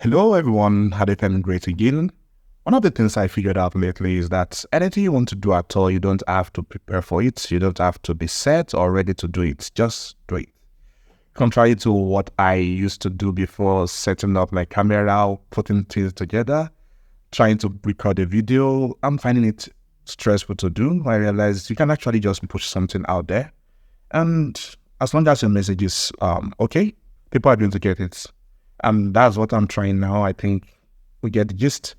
Hello everyone, had it been great again. One of the things I figured out lately is that anything you want to do at all, you don't have to prepare for it. You don't have to be set or ready to do it. Just do it. Contrary to what I used to do before setting up my camera, putting things together, trying to record a video, I'm finding it stressful to do. I realized you can actually just push something out there. And as long as your message is okay, people are going to get it. And that's what I'm trying now. I think we get the gist.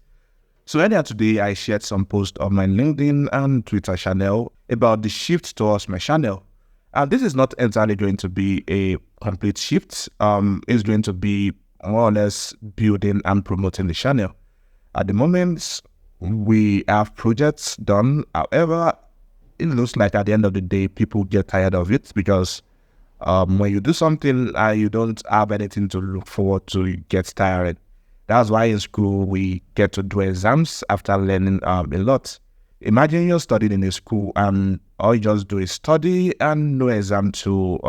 So earlier today, I shared some posts on my LinkedIn and Twitter channel about the shift towards my channel. And this is not entirely going to be a complete shift. It's going to be more or less building and promoting the channel. At the moment, we have projects done. However, it looks like at the end of the day, people get tired of it because when you do something and you don't have anything to look forward to, you get tired. That's why in school we get to do exams after learning a lot. Imagine you're studying in a school and all you just do is study and no exam to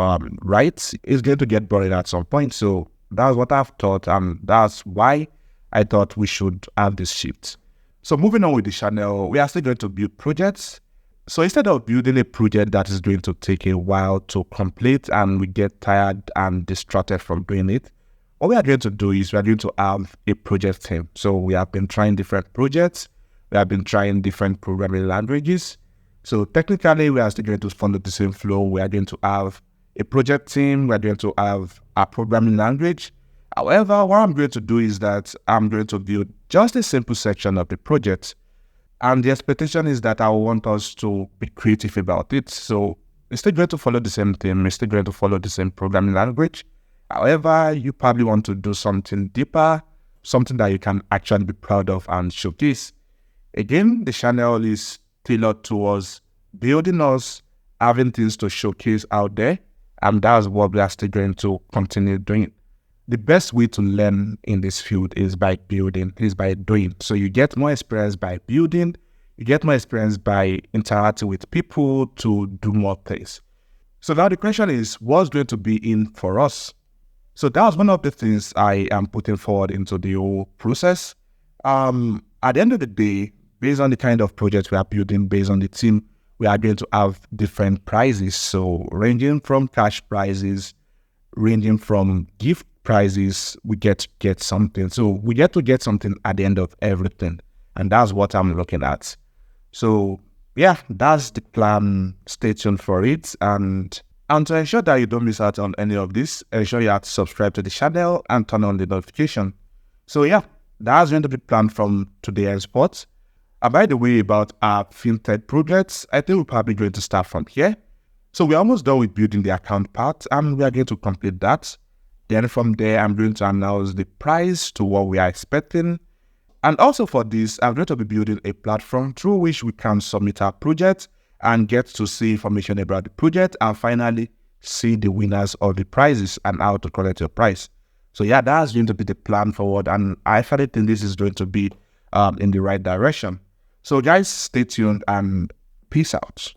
write. It's going to get boring at some point. So that's what I've thought, and that's why I thought we should have this shift. So moving on with the channel, we are still going to build projects. So instead of building a project that is going to take a while to complete and we get tired and distracted from doing it, what we are going to do is we are going to have a project team. So we have been trying different projects. We have been trying different programming languages. So technically, we are still going to follow the same flow. We are going to have a project team. We are going to have a programming language. However, what I'm going to do is that I'm going to build just a simple section of the project. And the expectation is that I want us to be creative about it. So we're still going to follow the same theme. We're still going to follow the same programming language. However, you probably want to do something deeper, something that you can actually be proud of and showcase. Again, the channel is tailored towards building us, having things to showcase out there. And that's what we are still going to continue doing. The best way to learn in this field is by building, is by doing. So you get more experience by building, you get more experience by interacting with people to do more things. So now the question is, what's going to be in for us? So that was one of the things I am putting forward into the whole process. At the end of the day, based on the kind of project we are building, based on the team, we are going to have different prizes. So ranging from cash prizes, ranging from gift prizes, we get something. So we get to get something at the end of everything. And that's what I'm looking at. So yeah, that's the plan. Stay tuned for it. And to ensure that you don't miss out on any of this, ensure you have to subscribe to the channel and turn on the notification. So yeah, that's going to be planned from today henceforth. And by the way, about our fintech projects, I think we're probably going to start from here. So we're almost done with building the account part and we are going to complete that. Then from there, I'm going to announce the price to what we are expecting. And also for this, I'm going to be building a platform through which we can submit our project and get to see information about the project and finally see the winners of the prizes and how to collect your prize. So yeah, that's going to be the plan forward. And I actually think this is going to be in the right direction. So guys, stay tuned and peace out.